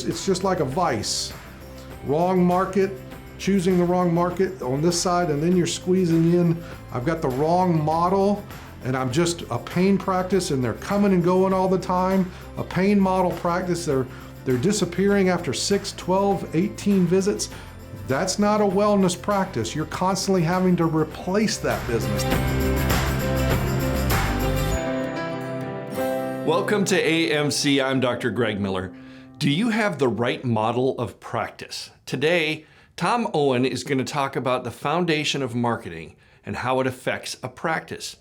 It's just like a vice. Wrong market, choosing the wrong market on this side, and then you're squeezing in, I've got the wrong model, and I'm just a pain practice, and they're coming and going all the time. A pain model practice, they're disappearing after 6, 12, 18 visits. That's not a wellness practice. You're constantly having to replace that business. Welcome to AMC. I'm Dr. Greg Miller. Do you have the right model of practice? Today, Tom Owen is going to talk about the foundation of marketing and how it affects a practice.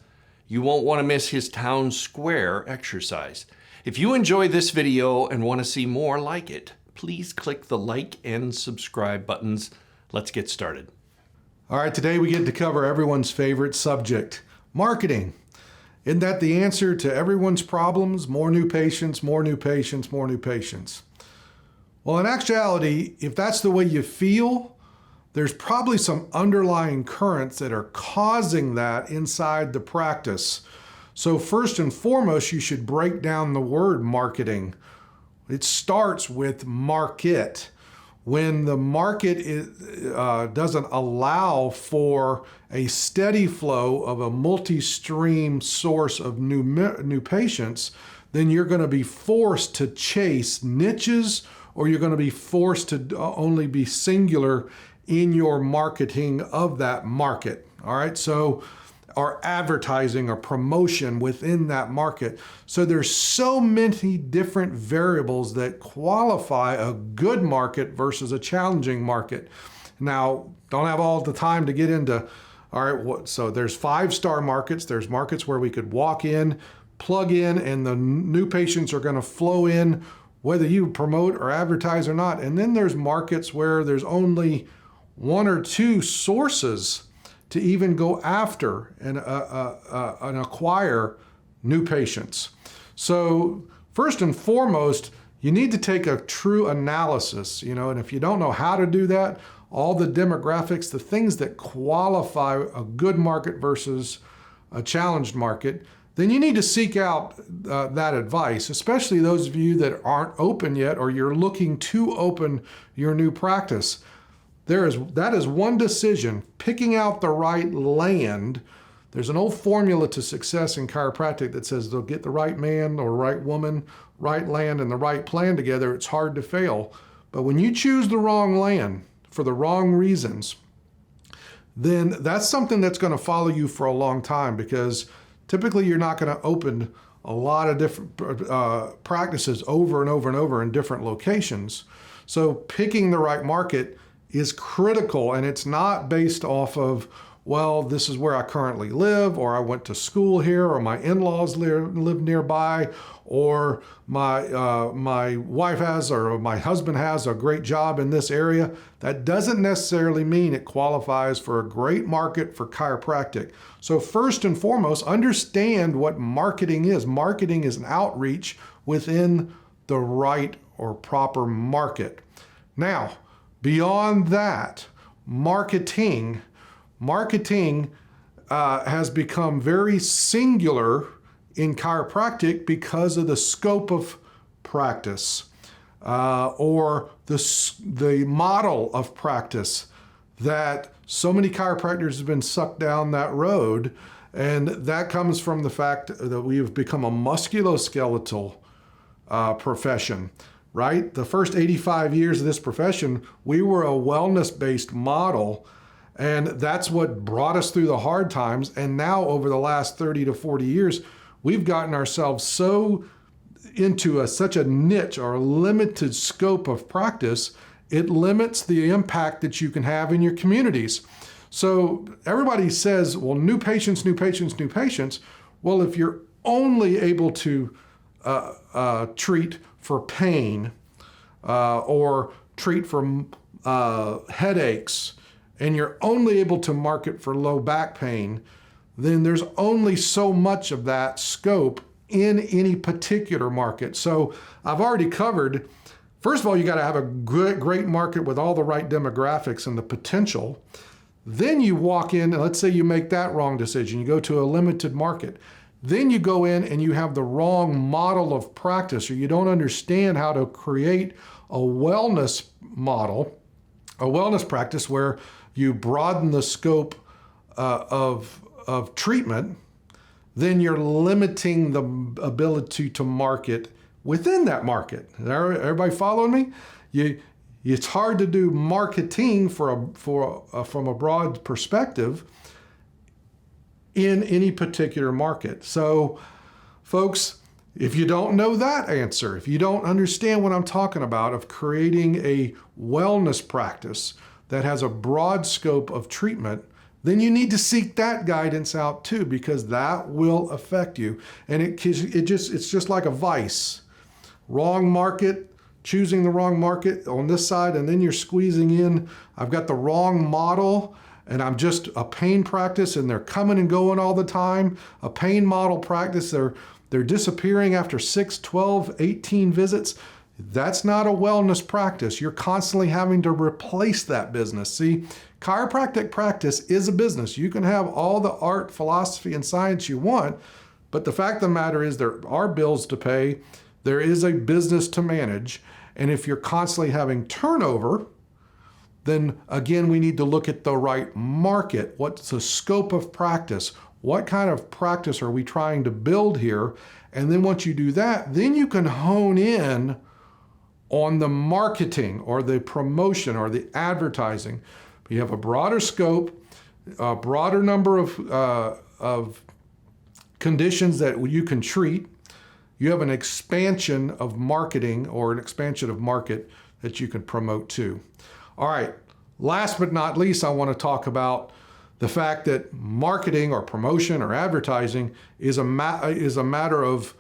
You won't want to miss his town square exercise. If you enjoy this video and want to see more like it, please click the like and subscribe buttons. Let's get started. All right, today we get to cover everyone's favorite subject, marketing. Isn't that the answer to everyone's problems? More new patients, more new patients, more new patients. Well, in actuality, if that's the way you feel, there's probably some underlying currents that are causing that inside the practice. So first and foremost, you should break down the word marketing. It starts with market. When the market doesn't allow for a steady flow of a multi-stream source of new patients, then you're going to be forced to chase niches, or you're going to be forced to only be singular in your marketing of that market. All right, so or advertising or promotion within that market. So there's so many different variables that qualify a good market versus a challenging market. Now, don't have all the time to get into, all right, so there's 5-star markets. There's markets where we could walk in, plug in, and the new patients are gonna flow in whether you promote or advertise or not. And then there's markets where there's only 1 or 2 sources to even go after and acquire new patients. So first and foremost, you need to take a true analysis, and if you don't know how to do that, all the demographics, the things that qualify a good market versus a challenged market, then you need to seek out that advice, especially those of you that aren't open yet, or you're looking to open your new practice. That is one decision, picking out the right land. There's an old formula to success in chiropractic that says they'll get the right man or right woman, right land, and the right plan together. It's hard to fail. But when you choose the wrong land for the wrong reasons, then that's something that's going to follow you for a long time, because typically you're not going to open a lot of different practices over and over and over in different locations. So picking the right market is critical, and it's not based off of, well, this is where I currently live, or I went to school here, or my in-laws live nearby, or my wife has, or my husband has a great job in this area. That doesn't necessarily mean it qualifies for a great market for chiropractic. So first and foremost, understand what marketing is. Marketing is an outreach within the right or proper market. Now, beyond that, marketing has become very singular in chiropractic because of the scope of practice or the model of practice that so many chiropractors have been sucked down that road. And that comes from the fact that we have become a musculoskeletal profession. Right? The first 85 years of this profession, we were a wellness-based model, and that's what brought us through the hard times. And now over the last 30 to 40 years, we've gotten ourselves so into such a niche or a limited scope of practice, it limits the impact that you can have in your communities. So everybody says, well, new patients, new patients, new patients. Well, if you're only able to treat for pain or treat for headaches, and you're only able to market for low back pain, then there's only so much of that scope in any particular market. So I've already covered, first of all, you got to have a great market with all the right demographics and the potential. Then you walk in, and let's say you make that wrong decision. You go to a limited market. Then you go in and you have the wrong model of practice, or you don't understand how to create a wellness model, a wellness practice where you broaden the scope of treatment, then you're limiting the ability to market within that market. Everybody following me? It's hard to do marketing from a broad perspective in any particular market. So, folks, if you don't know that answer, if you don't understand what I'm talking about of creating a wellness practice that has a broad scope of treatment, then you need to seek that guidance out too, because that will affect you. And it's just like a vice. Wrong market, choosing the wrong market on this side, and then you're squeezing in, I've got the wrong model, and I'm just a pain practice, and they're coming and going all the time. A pain model practice, they're disappearing after 6, 12, 18 visits. That's not a wellness practice. You're constantly having to replace that business. See, chiropractic practice is a business. You can have all the art, philosophy, and science you want, but the fact of the matter is there are bills to pay. There is a business to manage. And if you're constantly having turnover, then again, we need to look at the right market. What's the scope of practice? What kind of practice are we trying to build here? And then once you do that, then you can hone in on the marketing or the promotion or the advertising. You have a broader scope, a broader number of conditions that you can treat. You have an expansion of marketing or an expansion of market that you can promote too. All right, last but not least, I want to talk about the fact that marketing or promotion or advertising is a matter of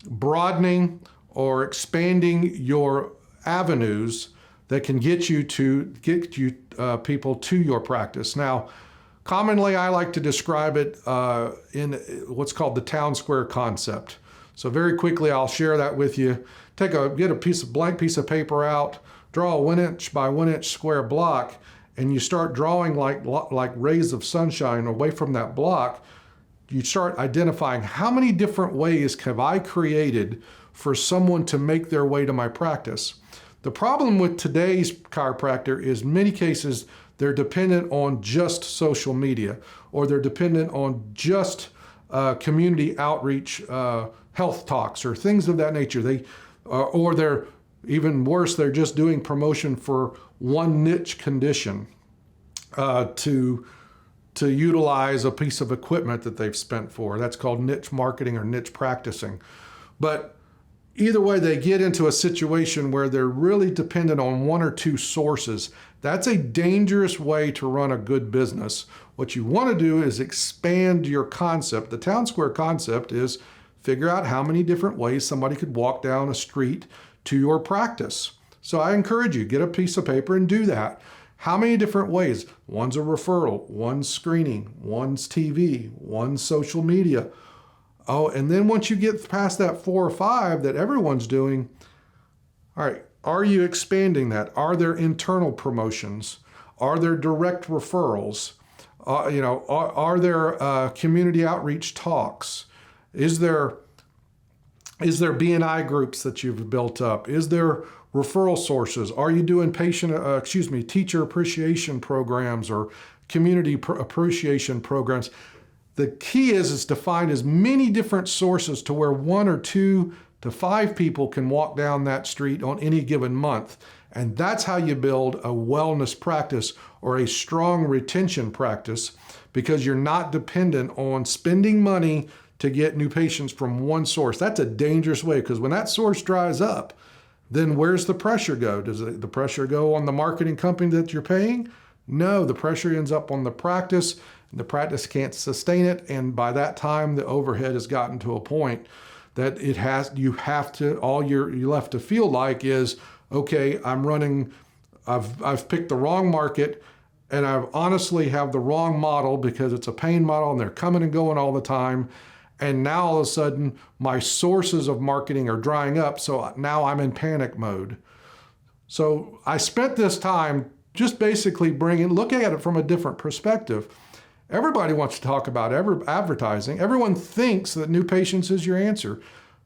broadening or expanding your avenues that can get you people to your practice. Now, commonly I like to describe it in what's called the town square concept. So very quickly, I'll share that with you. Get a blank piece of paper out, draw a 1 inch by 1 inch square block, and you start drawing like rays of sunshine away from that block. You start identifying how many different ways have I created for someone to make their way to my practice. The problem with today's chiropractor is many cases they're dependent on just social media, or they're dependent on just community outreach, health talks, or things of that nature. Or they're even worse, they're just doing promotion for one niche condition to utilize a piece of equipment that they've spent for. That's called niche marketing or niche practicing. But either way, they get into a situation where they're really dependent on one or two sources. That's a dangerous way to run a good business. What you want to do is expand your concept. The town square concept is figure out how many different ways somebody could walk down a street to your practice. So I encourage you, get a piece of paper and do that. How many different ways? One's a referral, one's screening, one's TV, one's social media. Oh, and then once you get past that 4 or 5 that everyone's doing, all right, are you expanding that? Are there internal promotions? Are there direct referrals? Are there community outreach talks? Is there B&I groups that you've built up? Is there referral sources? Are you doing teacher appreciation programs or community appreciation programs? The key is to find as many different sources to where 1 or 2 to 5 people can walk down that street on any given month. And that's how you build a wellness practice or a strong retention practice, because you're not dependent on spending money to get new patients from one source. That's a dangerous way, because when that source dries up, then where's the pressure go? Does the pressure go on the marketing company that you're paying? No, the pressure ends up on the practice. The practice can't sustain it, and by that time, the overhead has gotten to a point that all you're left to feel like is, okay, I've picked the wrong market, and I honestly have the wrong model because it's a pain model, and they're coming and going all the time. And now all of a sudden, my sources of marketing are drying up, so now I'm in panic mode. So I spent this time just basically looking at it from a different perspective. Everybody wants to talk about advertising. Everyone thinks that new patients is your answer.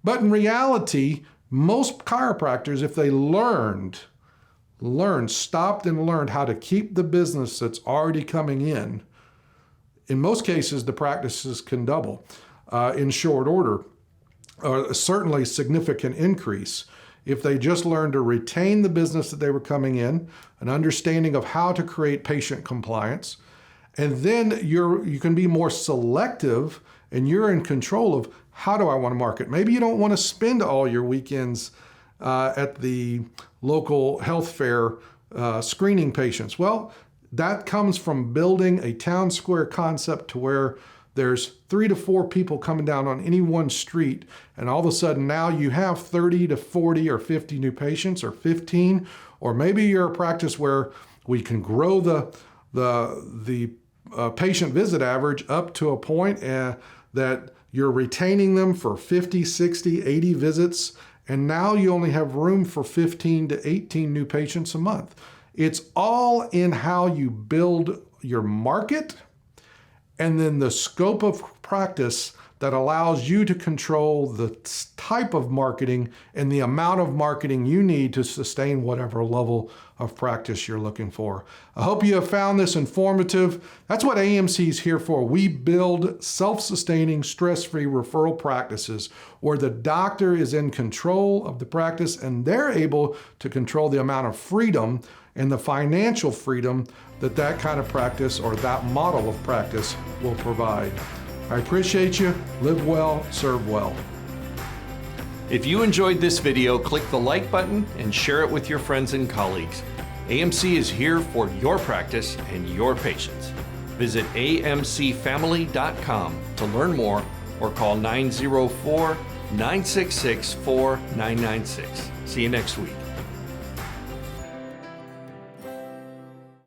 But in reality, Most chiropractors, if they stopped and learned how to keep the business that's already coming in most cases, the practices can double in short order, certainly significant increase. If they just learned to retain the business that they were coming in, an understanding of how to create patient compliance, and then you can be more selective and you're in control of how do I want to market. Maybe you don't want to spend all your weekends at the local health fair screening patients. Well, that comes from building a town square concept to where there's 3 to 4 people coming down on any one street, and all of a sudden now you have 30 to 40 or 50 new patients, or 15, or maybe you're a practice where we can grow the patient visit average up to a point that you're retaining them for 50, 60, 80 visits, and now you only have room for 15 to 18 new patients a month. It's all in how you build your market and then the scope of practice that allows you to control the type of marketing and the amount of marketing you need to sustain whatever level of practice you're looking for. I hope you have found this informative. That's what AMC is here for. We build self-sustaining, stress-free referral practices where the doctor is in control of the practice and they're able to control the amount of freedom and the financial freedom that kind of practice or that model of practice will provide. I appreciate you. Live well, serve well. If you enjoyed this video, click the like button and share it with your friends and colleagues. AMC is here for your practice and your patients. Visit amcfamily.com to learn more or call 904-966-4996. See you next week.